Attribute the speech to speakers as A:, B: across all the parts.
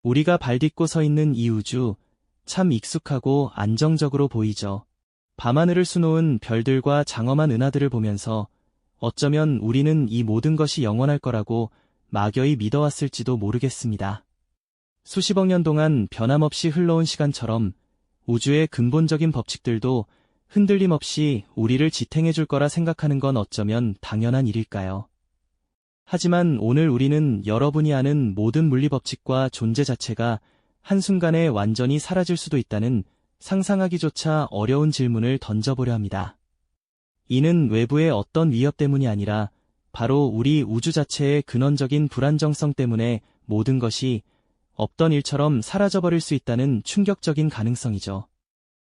A: 우리가 발딛고 서 있는 이 우주, 참 익숙하고 안정적으로 보이죠. 밤하늘을 수놓은 별들과 장엄한 은하들을 보면서 어쩌면 우리는 이 모든 것이 영원할 거라고 막연히 믿어왔을지도 모르겠습니다. 수십억 년 동안 변함없이 흘러온 시간처럼 우주의 근본적인 법칙들도 흔들림 없이 우리를 지탱해 줄 거라 생각하는 건 어쩌면 당연한 일일까요? 하지만 오늘 우리는 여러분이 아는 모든 물리 법칙과 존재 자체가 한순간에 완전히 사라질 수도 있다는 상상하기조차 어려운 질문을 던져보려 합니다. 이는 외부의 어떤 위협 때문이 아니라 바로 우리 우주 자체의 근원적인 불안정성 때문에 모든 것이 없던 일처럼 사라져버릴 수 있다는 충격적인 가능성이죠.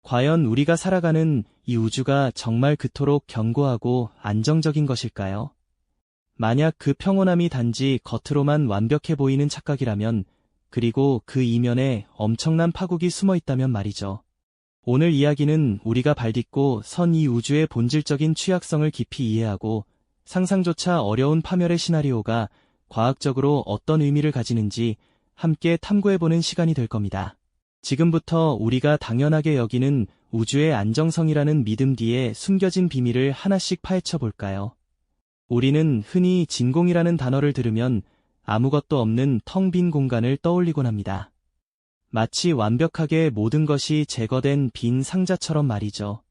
A: 과연 우리가 살아가는 이 우주가 정말 그토록 견고하고 안정적인 것일까요? 만약 그 평온함이 단지 겉으로만 완벽해 보이는 착각이라면, 그리고 그 이면에 엄청난 파국이 숨어 있다면 말이죠. 오늘 이야기는 우리가 발딛고 선 이 우주의 본질적인 취약성을 깊이 이해하고 상상조차 어려운 파멸의 시나리오가 과학적으로 어떤 의미를 가지는지 함께 탐구해보는 시간이 될 겁니다. 지금부터 우리가 당연하게 여기는 우주의 안정성이라는 믿음 뒤에 숨겨진 비밀을 하나씩 파헤쳐 볼까요? 우리는 흔히 진공이라는 단어를 들으면 아무것도 없는 텅 빈 공간을 떠올리곤 합니다. 마치 완벽하게 모든 것이 제거된 빈 상자처럼 말이죠.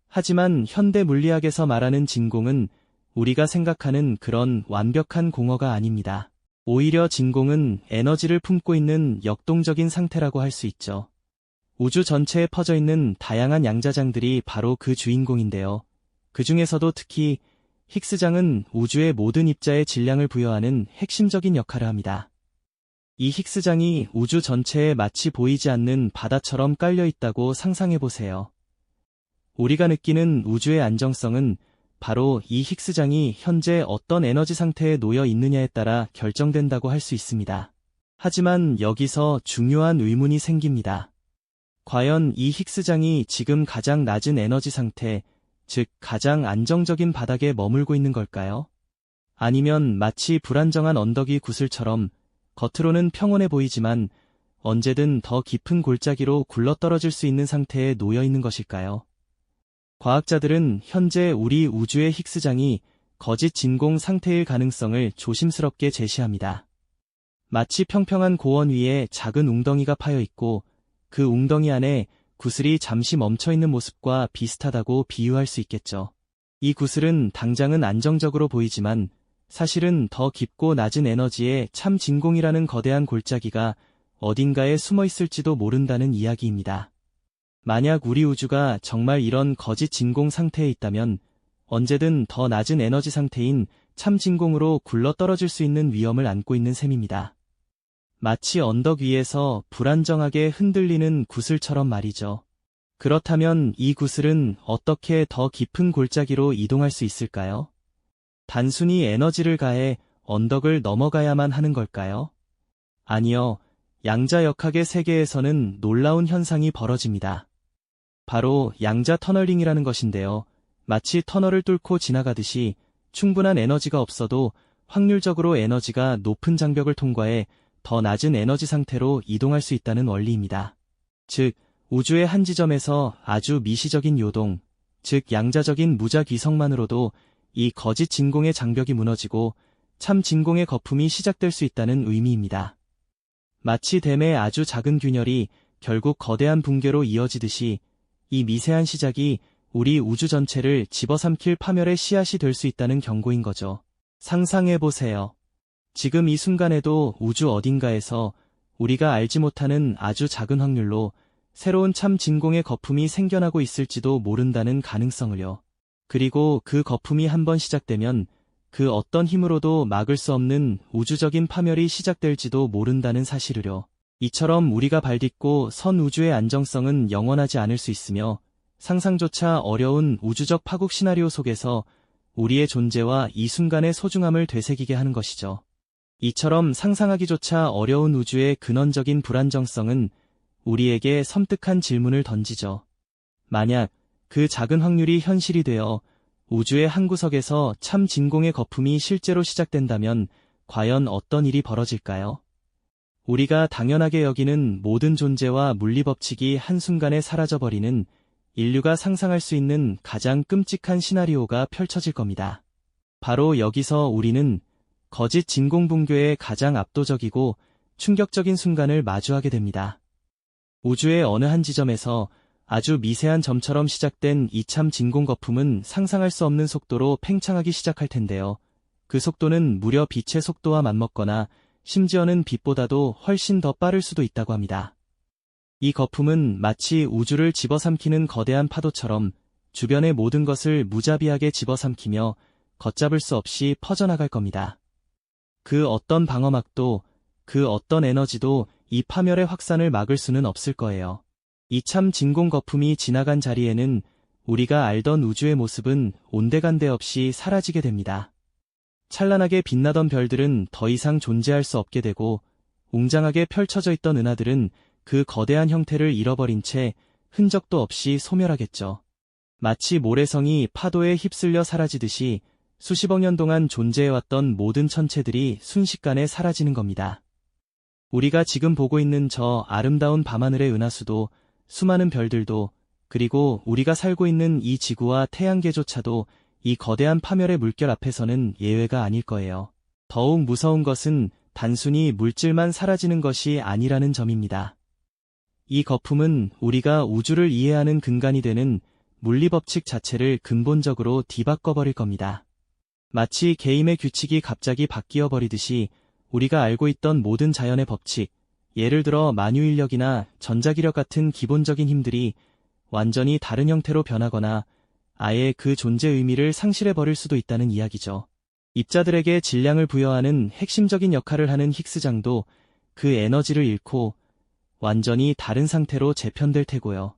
A: 하지만 현대 물리학에서 말하는 진공은 우리가 생각하는 그런 완벽한 공허가 아닙니다. 오히려 진공은 에너지를 품고 있는 역동적인 상태라고 할 수 있죠. 우주 전체에 퍼져 있는 다양한 양자장들이 바로 그 주인공인데요. 그 중에서도 특히 힉스장은 우주의 모든 입자에 질량을 부여하는 핵심적인 역할을 합니다. 이 힉스장이 우주 전체에 마치 보이지 않는 바다처럼 깔려 있다고 상상해보세요. 우리가 느끼는 우주의 안정성은 바로 이 힉스장이 현재 어떤 에너지 상태에 놓여 있느냐에 따라 결정된다고 할 수 있습니다. 하지만 여기서 중요한 의문이 생깁니다. 과연 이 힉스장이 지금 가장 낮은 에너지 상태, 즉 가장 안정적인 바닥에 머물고 있는 걸까요? 아니면 마치 불안정한 언덕이 구슬처럼 겉으로는 평온해 보이지만 언제든 더 깊은 골짜기로 굴러떨어질 수 있는 상태에 놓여 있는 것일까요? 과학자들은 현재 우리 우주의 힉스장이 거짓 진공 상태일 가능성을 조심스럽게 제시합니다. 마치 평평한 고원 위에 작은 웅덩이가 파여 있고 그 웅덩이 안에 구슬이 잠시 멈춰 있는 모습과 비슷하다고 비유할 수 있겠죠. 이 구슬은 당장은 안정적으로 보이지만 사실은 더 깊고 낮은 에너지의 참 진공이라는 거대한 골짜기가 어딘가에 숨어 있을지도 모른다는 이야기입니다. 만약 우리 우주가 정말 이런 거짓 진공 상태에 있다면 언제든 더 낮은 에너지 상태인 참 진공으로 굴러떨어질 수 있는 위험을 안고 있는 셈입니다. 마치 언덕 위에서 불안정하게 흔들리는 구슬처럼 말이죠. 그렇다면 이 구슬은 어떻게 더 깊은 골짜기로 이동할 수 있을까요? 단순히 에너지를 가해 언덕을 넘어가야만 하는 걸까요? 아니요. 양자역학의 세계에서는 놀라운 현상이 벌어집니다. 바로 양자 터널링이라는 것인데요. 마치 터널을 뚫고 지나가듯이 충분한 에너지가 없어도 확률적으로 에너지가 높은 장벽을 통과해 더 낮은 에너지 상태로 이동할 수 있다는 원리입니다. 즉, 우주의 한 지점에서 아주 미시적인 요동, 즉 양자적인 무작 위성만으로도 이 거짓 진공의 장벽이 무너지고 참 진공의 거품이 시작될 수 있다는 의미입니다. 마치 댐의 아주 작은 균열이 결국 거대한 붕괴로 이어지듯이 이 미세한 시작이 우리 우주 전체를 집어삼킬 파멸의 씨앗이 될 수 있다는 경고인 거죠. 상상해보세요. 지금 이 순간에도 우주 어딘가에서 우리가 알지 못하는 아주 작은 확률로 새로운 참 진공의 거품이 생겨나고 있을지도 모른다는 가능성을요. 그리고 그 거품이 한번 시작되면 그 어떤 힘으로도 막을 수 없는 우주적인 파멸이 시작될지도 모른다는 사실을요. 이처럼 우리가 발딛고 선 우주의 안정성은 영원하지 않을 수 있으며 상상조차 어려운 우주적 파국 시나리오 속에서 우리의 존재와 이 순간의 소중함을 되새기게 하는 것이죠. 이처럼 상상하기조차 어려운 우주의 근원적인 불안정성은 우리에게 섬뜩한 질문을 던지죠. 만약 그 작은 확률이 현실이 되어 우주의 한 구석에서 참 진공의 거품이 실제로 시작된다면 과연 어떤 일이 벌어질까요? 우리가 당연하게 여기는 모든 존재와 물리법칙이 한순간에 사라져버리는 인류가 상상할 수 있는 가장 끔찍한 시나리오가 펼쳐질 겁니다. 바로 여기서 우리는 거짓 진공붕괴의 가장 압도적이고 충격적인 순간을 마주하게 됩니다. 우주의 어느 한 지점에서 아주 미세한 점처럼 시작된 이참 진공 거품은 상상할 수 없는 속도로 팽창하기 시작할 텐데요. 그 속도는 무려 빛의 속도와 맞먹거나 심지어는 빛보다도 훨씬 더 빠를 수도 있다고 합니다. 이 거품은 마치 우주를 집어삼키는 거대한 파도처럼 주변의 모든 것을 무자비하게 집어삼키며 걷잡을 수 없이 퍼져나갈 겁니다. 그 어떤 방어막도, 그 어떤 에너지도 이 파멸의 확산을 막을 수는 없을 거예요. 이참 진공 거품이 지나간 자리에는 우리가 알던 우주의 모습은 온데간데 없이 사라지게 됩니다. 찬란하게 빛나던 별들은 더 이상 존재할 수 없게 되고 웅장하게 펼쳐져 있던 은하들은 그 거대한 형태를 잃어버린 채 흔적도 없이 소멸하겠죠. 마치 모래성이 파도에 휩쓸려 사라지듯이 수십억 년 동안 존재해왔던 모든 천체들이 순식간에 사라지는 겁니다. 우리가 지금 보고 있는 저 아름다운 밤하늘의 은하수도 수많은 별들도 그리고 우리가 살고 있는 이 지구와 태양계조차도 이 거대한 파멸의 물결 앞에서는 예외가 아닐 거예요. 더욱 무서운 것은 단순히 물질만 사라지는 것이 아니라는 점입니다. 이 거품은 우리가 우주를 이해하는 근간이 되는 물리법칙 자체를 근본적으로 뒤바꿔버릴 겁니다. 마치 게임의 규칙이 갑자기 바뀌어 버리듯이 우리가 알고 있던 모든 자연의 법칙, 예를 들어 만유인력이나 전자기력 같은 기본적인 힘들이 완전히 다른 형태로 변하거나 아예 그 존재 의미를 상실해버릴 수도 있다는 이야기죠. 입자들에게 질량을 부여하는 핵심적인 역할을 하는 힉스장도 그 에너지를 잃고 완전히 다른 상태로 재편될 테고요.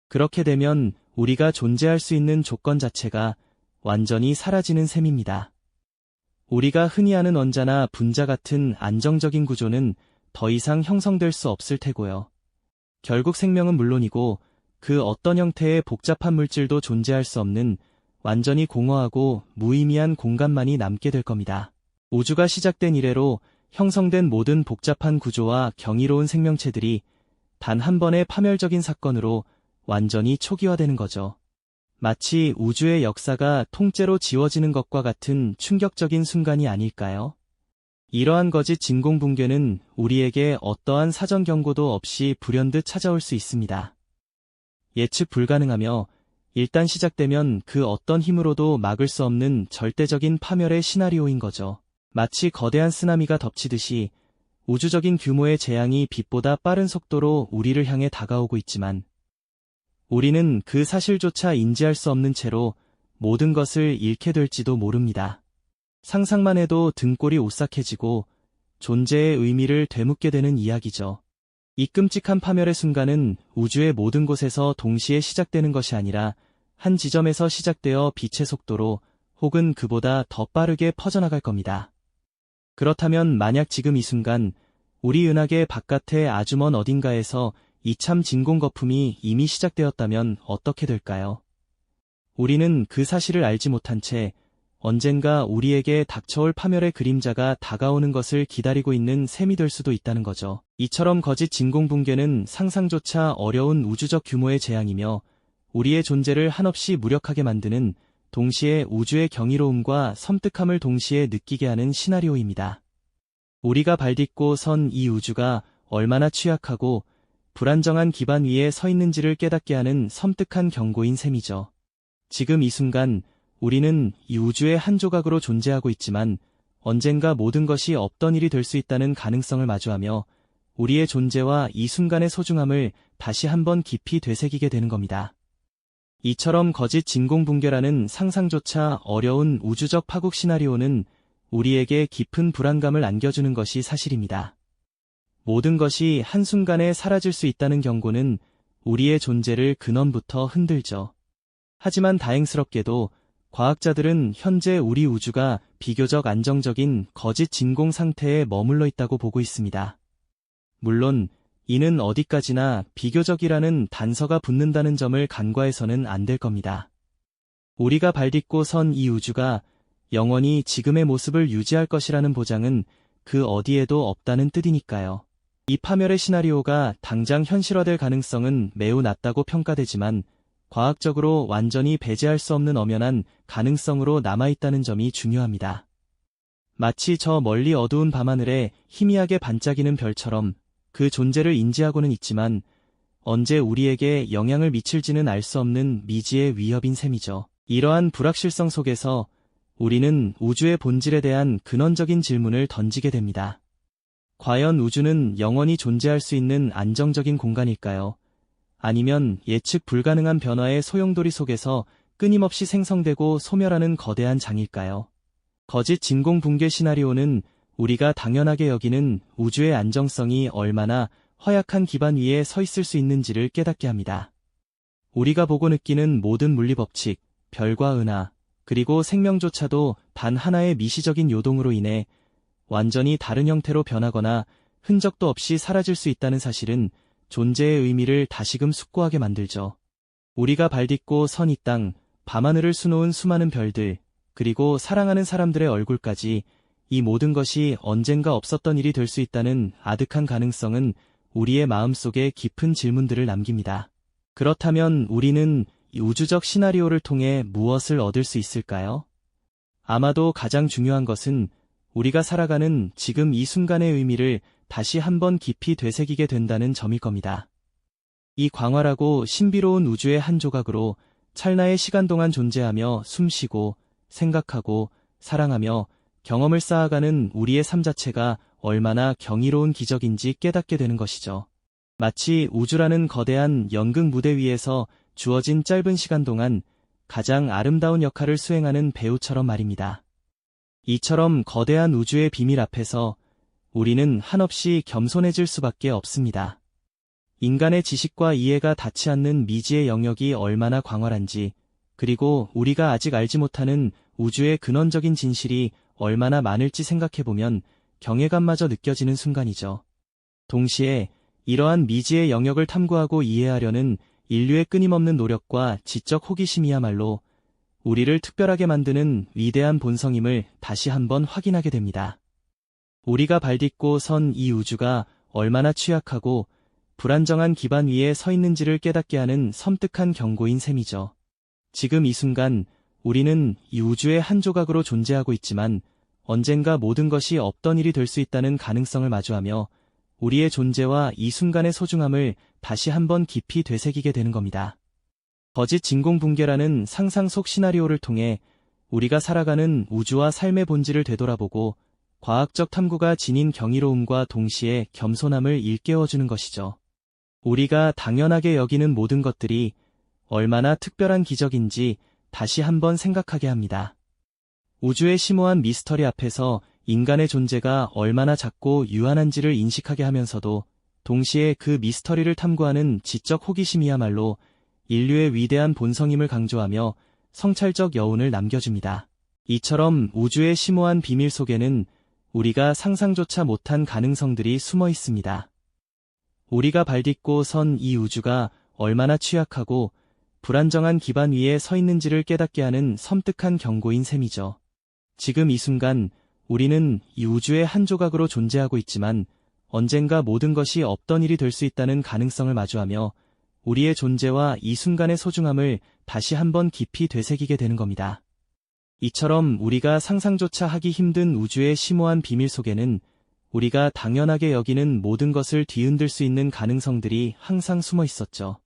A: 그렇게 되면 우리가 존재할 수 있는 조건 자체가 완전히 사라지는 셈입니다. 우리가 흔히 아는 원자나 분자 같은 안정적인 구조는 더 이상 형성될 수 없을 테고요. 결국 생명은 물론이고 그 어떤 형태의 복잡한 물질도 존재할 수 없는 완전히 공허하고 무의미한 공간만이 남게 될 겁니다. 우주가 시작된 이래로 형성된 모든 복잡한 구조와 경이로운 생명체들이 단 한 번의 파멸적인 사건으로 완전히 초기화되는 거죠. 마치 우주의 역사가 통째로 지워지는 것과 같은 충격적인 순간이 아닐까요? 이러한 거짓 진공 붕괴는 우리에게 어떠한 사전 경고도 없이 불현듯 찾아올 수 있습니다. 예측 불가능하며 일단 시작되면 그 어떤 힘으로도 막을 수 없는 절대적인 파멸의 시나리오인 거죠. 마치 거대한 쓰나미가 덮치듯이 우주적인 규모의 재앙이 빛보다 빠른 속도로 우리를 향해 다가오고 있지만 우리는 그 사실조차 인지할 수 없는 채로 모든 것을 잃게 될지도 모릅니다. 상상만 해도 등골이 오싹해지고 존재의 의미를 되묻게 되는 이야기죠. 이 끔찍한 파멸의 순간은 우주의 모든 곳에서 동시에 시작되는 것이 아니라 한 지점에서 시작되어 빛의 속도로 혹은 그보다 더 빠르게 퍼져나갈 겁니다. 그렇다면 만약 지금 이 순간 우리 은하계 바깥의 아주 먼 어딘가에서 이참 진공 거품이 이미 시작되었다면 어떻게 될까요? 우리는 그 사실을 알지 못한 채 언젠가 우리에게 닥쳐올 파멸의 그림자가 다가오는 것을 기다리고 있는 셈이 될 수도 있다는 거죠. 이처럼 거짓 진공 붕괴는 상상조차 어려운 우주적 규모의 재앙이며 우리의 존재를 한없이 무력하게 만드는 동시에 우주의 경이로움과 섬뜩함을 동시에 느끼게 하는 시나리오입니다. 우리가 발딛고 선 이 우주가 얼마나 취약하고 불안정한 기반 위에 서 있는지를 깨닫게 하는 섬뜩한 경고인 셈이죠. 지금 이 순간 우리는 이 우주의 한 조각으로 존재하고 있지만 언젠가 모든 것이 없던 일이 될 수 있다는 가능성을 마주하며 우리의 존재와 이 순간의 소중함을 다시 한번 깊이 되새기게 되는 겁니다. 이처럼 거짓 진공 붕괴라는 상상조차 어려운 우주적 파국 시나리오는 우리에게 깊은 불안감을 안겨주는 것이 사실입니다. 모든 것이 한순간에 사라질 수 있다는 경고는 우리의 존재를 근원부터 흔들죠. 하지만 다행스럽게도 과학자들은 현재 우리 우주가 비교적 안정적인 거짓 진공 상태에 머물러 있다고 보고 있습니다. 물론 이는 어디까지나 비교적이라는 단서가 붙는다는 점을 간과해서는 안 될 겁니다. 우리가 발딛고 선 이 우주가 영원히 지금의 모습을 유지할 것이라는 보장은 그 어디에도 없다는 뜻이니까요. 이 파멸의 시나리오가 당장 현실화될 가능성은 매우 낮다고 평가되지만 과학적으로 완전히 배제할 수 없는 엄연한 가능성으로 남아있다는 점이 중요합니다. 마치 저 멀리 어두운 밤하늘에 희미하게 반짝이는 별처럼 그 존재를 인지하고는 있지만 언제 우리에게 영향을 미칠지는 알 수 없는 미지의 위협인 셈이죠. 이러한 불확실성 속에서 우리는 우주의 본질에 대한 근원적인 질문을 던지게 됩니다. 과연 우주는 영원히 존재할 수 있는 안정적인 공간일까요? 아니면 예측 불가능한 변화의 소용돌이 속에서 끊임없이 생성되고 소멸하는 거대한 장일까요? 거짓 진공 붕괴 시나리오는 우리가 당연하게 여기는 우주의 안정성이 얼마나 허약한 기반 위에 서 있을 수 있는지를 깨닫게 합니다. 우리가 보고 느끼는 모든 물리법칙, 별과 은하, 그리고 생명조차도 단 하나의 미시적인 요동으로 인해 완전히 다른 형태로 변하거나 흔적도 없이 사라질 수 있다는 사실은 존재의 의미를 다시금 숙고하게 만들죠. 우리가 발딛고 선 이 땅, 밤하늘을 수놓은 수많은 별들, 그리고 사랑하는 사람들의 얼굴까지 이 모든 것이 언젠가 없었던 일이 될 수 있다는 아득한 가능성은 우리의 마음속에 깊은 질문들을 남깁니다. 그렇다면 우리는 이 우주적 시나리오를 통해 무엇을 얻을 수 있을까요? 아마도 가장 중요한 것은 우리가 살아가는 지금 이 순간의 의미를 다시 한번 깊이 되새기게 된다는 점일 겁니다. 이 광활하고 신비로운 우주의 한 조각으로 찰나의 시간 동안 존재하며 숨쉬고 생각하고 사랑하며 경험을 쌓아가는 우리의 삶 자체가 얼마나 경이로운 기적인지 깨닫게 되는 것이죠. 마치 우주라는 거대한 연극 무대 위에서 주어진 짧은 시간 동안 가장 아름다운 역할을 수행하는 배우처럼 말입니다. 이처럼 거대한 우주의 비밀 앞에서 우리는 한없이 겸손해질 수밖에 없습니다. 인간의 지식과 이해가 닿지 않는 미지의 영역이 얼마나 광활한지, 그리고 우리가 아직 알지 못하는 우주의 근원적인 진실이 얼마나 많을지 생각해보면 경외감마저 느껴지는 순간이죠. 동시에 이러한 미지의 영역을 탐구하고 이해하려는 인류의 끊임없는 노력과 지적 호기심이야말로 우리를 특별하게 만드는 위대한 본성임을 다시 한번 확인하게 됩니다. 우리가 발딛고 선 이 우주가 얼마나 취약하고 불안정한 기반 위에 서 있는지를 깨닫게 하는 섬뜩한 경고인 셈이죠. 지금 이 순간 우리는 이 우주의 한 조각으로 존재하고 있지만 언젠가 모든 것이 없던 일이 될 수 있다는 가능성을 마주하며 우리의 존재와 이 순간의 소중함을 다시 한번 깊이 되새기게 되는 겁니다. 거짓 진공 붕괴라는 상상 속 시나리오를 통해 우리가 살아가는 우주와 삶의 본질을 되돌아보고 과학적 탐구가 지닌 경이로움과 동시에 겸손함을 일깨워주는 것이죠. 우리가 당연하게 여기는 모든 것들이 얼마나 특별한 기적인지 다시 한번 생각하게 합니다. 우주의 심오한 미스터리 앞에서 인간의 존재가 얼마나 작고 유한한지를 인식하게 하면서도 동시에 그 미스터리를 탐구하는 지적 호기심이야말로 인류의 위대한 본성임을 강조하며 성찰적 여운을 남겨줍니다. 이처럼 우주의 심오한 비밀 속에는 우리가 상상조차 못한 가능성들이 숨어 있습니다. 우리가 발딛고 선 이 우주가 얼마나 취약하고 불안정한 기반 위에 서 있는지를 깨닫게 하는 섬뜩한 경고인 셈이죠. 지금 이 순간 우리는 이 우주의 한 조각으로 존재하고 있지만 언젠가 모든 것이 없던 일이 될 수 있다는 가능성을 마주하며 우리의 존재와 이 순간의 소중함을 다시 한번 깊이 되새기게 되는 겁니다. 이처럼 우리가 상상조차 하기 힘든 우주의 심오한 비밀 속에는 우리가 당연하게 여기는 모든 것을 뒤흔들 수 있는 가능성들이 항상 숨어 있었죠.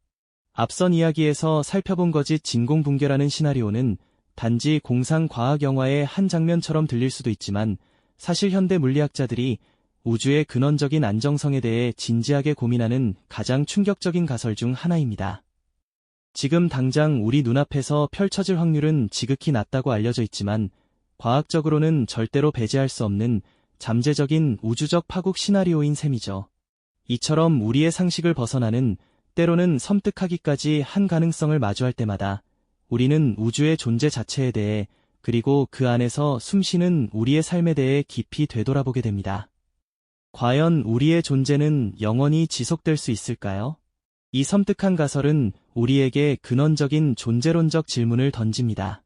A: 앞선 이야기에서 살펴본 거짓 진공 붕괴라는 시나리오는 단지 공상 과학 영화의 한 장면처럼 들릴 수도 있지만 사실 현대 물리학자들이 우주의 근원적인 안정성에 대해 진지하게 고민하는 가장 충격적인 가설 중 하나입니다. 지금 당장 우리 눈앞에서 펼쳐질 확률은 지극히 낮다고 알려져 있지만 과학적으로는 절대로 배제할 수 없는 잠재적인 우주적 파국 시나리오인 셈이죠. 이처럼 우리의 상식을 벗어나는 때로는 섬뜩하기까지 한 가능성을 마주할 때마다 우리는 우주의 존재 자체에 대해 그리고 그 안에서 숨쉬는 우리의 삶에 대해 깊이 되돌아보게 됩니다. 과연 우리의 존재는 영원히 지속될 수 있을까요? 이 섬뜩한 가설은 우리에게 근원적인 존재론적 질문을 던집니다.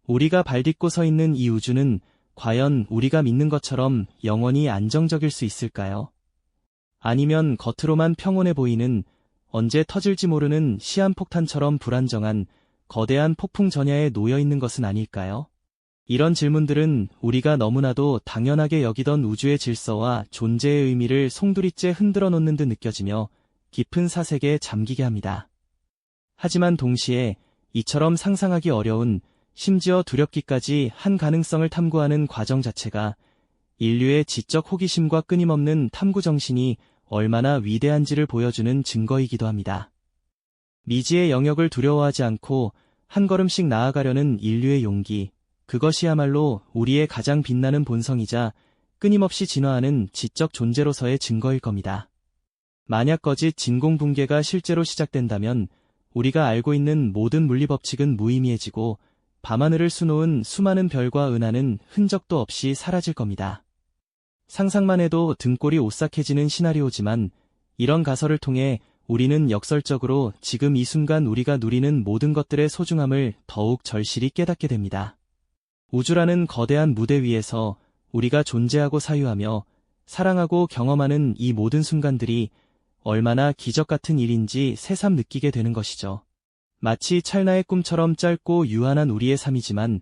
A: 우리가 발딛고 서 있는 이 우주는 과연 우리가 믿는 것처럼 영원히 안정적일 수 있을까요? 아니면 겉으로만 평온해 보이는 언제 터질지 모르는 시한폭탄처럼 불안정한 거대한 폭풍 전야에 놓여 있는 것은 아닐까요? 이런 질문들은 우리가 너무나도 당연하게 여기던 우주의 질서와 존재의 의미를 송두리째 흔들어 놓는 듯 느껴지며 깊은 사색에 잠기게 합니다. 하지만 동시에 이처럼 상상하기 어려운, 심지어 두렵기까지 한 가능성을 탐구하는 과정 자체가 인류의 지적 호기심과 끊임없는 탐구 정신이 얼마나 위대한지를 보여주는 증거이기도 합니다. 미지의 영역을 두려워하지 않고 한 걸음씩 나아가려는 인류의 용기, 그것이야말로 우리의 가장 빛나는 본성이자 끊임없이 진화하는 지적 존재로서의 증거일 겁니다. 만약 거짓 진공붕괴가 실제로 시작된다면 우리가 알고 있는 모든 물리법칙은 무의미해지고 밤하늘을 수놓은 수많은 별과 은하는 흔적도 없이 사라질 겁니다. 상상만 해도 등골이 오싹해지는 시나리오지만 이런 가설을 통해 우리는 역설적으로 지금 이 순간 우리가 누리는 모든 것들의 소중함을 더욱 절실히 깨닫게 됩니다. 우주라는 거대한 무대 위에서 우리가 존재하고 사유하며 사랑하고 경험하는 이 모든 순간들이 얼마나 기적 같은 일인지 새삼 느끼게 되는 것이죠. 마치 찰나의 꿈처럼 짧고 유한한 우리의 삶이지만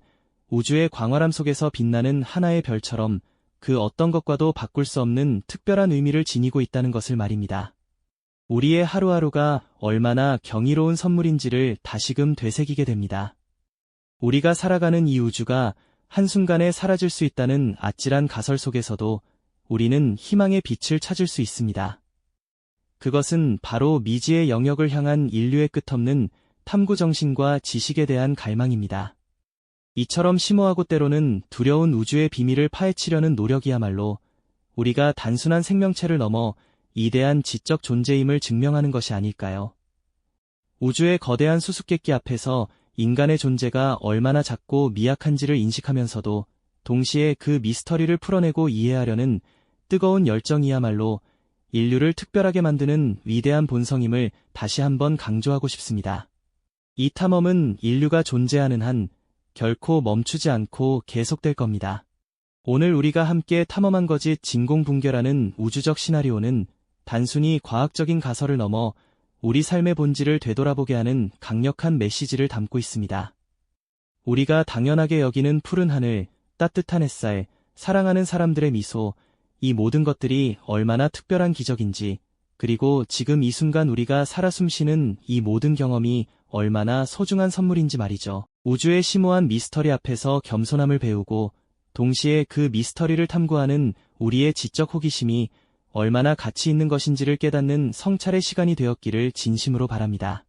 A: 우주의 광활함 속에서 빛나는 하나의 별처럼 그 어떤 것과도 바꿀 수 없는 특별한 의미를 지니고 있다는 것을 말입니다. 우리의 하루하루가 얼마나 경이로운 선물인지를 다시금 되새기게 됩니다. 우리가 살아가는 이 우주가 한순간에 사라질 수 있다는 아찔한 가설 속에서도 우리는 희망의 빛을 찾을 수 있습니다. 그것은 바로 미지의 영역을 향한 인류의 끝없는 탐구 정신과 지식에 대한 갈망입니다. 이처럼 심오하고 때로는 두려운 우주의 비밀을 파헤치려는 노력이야말로 우리가 단순한 생명체를 넘어 이대한 지적 존재임을 증명하는 것이 아닐까요? 우주의 거대한 수수께끼 앞에서 인간의 존재가 얼마나 작고 미약한지를 인식하면서도 동시에 그 미스터리를 풀어내고 이해하려는 뜨거운 열정이야말로 인류를 특별하게 만드는 위대한 본성임을 다시 한번 강조하고 싶습니다. 이 탐험은 인류가 존재하는 한 결코 멈추지 않고 계속될 겁니다. 오늘 우리가 함께 탐험한 거짓 진공붕괴라는 우주적 시나리오는 단순히 과학적인 가설을 넘어 우리 삶의 본질을 되돌아보게 하는 강력한 메시지를 담고 있습니다. 우리가 당연하게 여기는 푸른 하늘, 따뜻한 햇살, 사랑하는 사람들의 미소, 이 모든 것들이 얼마나 특별한 기적인지, 그리고 지금 이 순간 우리가 살아 숨쉬는 이 모든 경험이 얼마나 소중한 선물인지 말이죠. 우주의 심오한 미스터리 앞에서 겸손함을 배우고 동시에 그 미스터리를 탐구하는 우리의 지적 호기심이 얼마나 가치 있는 것인지를 깨닫는 성찰의 시간이 되었기를 진심으로 바랍니다.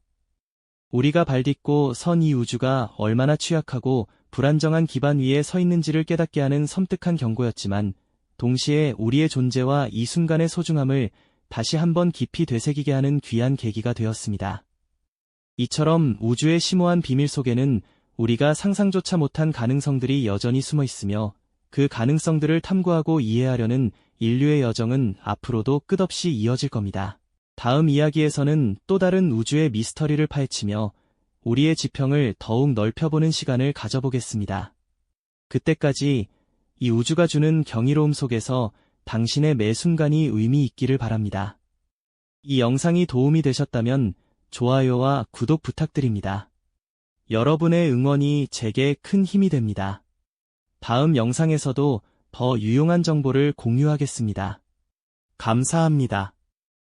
A: 우리가 발딛고 선 이 우주가 얼마나 취약하고 불안정한 기반 위에 서 있는지를 깨닫게 하는 섬뜩한 경고였지만 동시에 우리의 존재와 이 순간의 소중함을 다시 한번 깊이 되새기게 하는 귀한 계기가 되었습니다. 이처럼 우주의 심오한 비밀 속에는 우리가 상상조차 못한 가능성들이 여전히 숨어 있으며 그 가능성들을 탐구하고 이해하려는 인류의 여정은 앞으로도 끝없이 이어질 겁니다. 다음 이야기에서는 또 다른 우주의 미스터리를 파헤치며 우리의 지평을 더욱 넓혀보는 시간을 가져보겠습니다. 그때까지 이 우주가 주는 경이로움 속에서 당신의 매 순간이 의미 있기를 바랍니다. 이 영상이 도움이 되셨다면 좋아요와 구독 부탁드립니다. 여러분의 응원이 제게 큰 힘이 됩니다. 다음 영상에서도 더 유용한 정보를 공유하겠습니다. 감사합니다.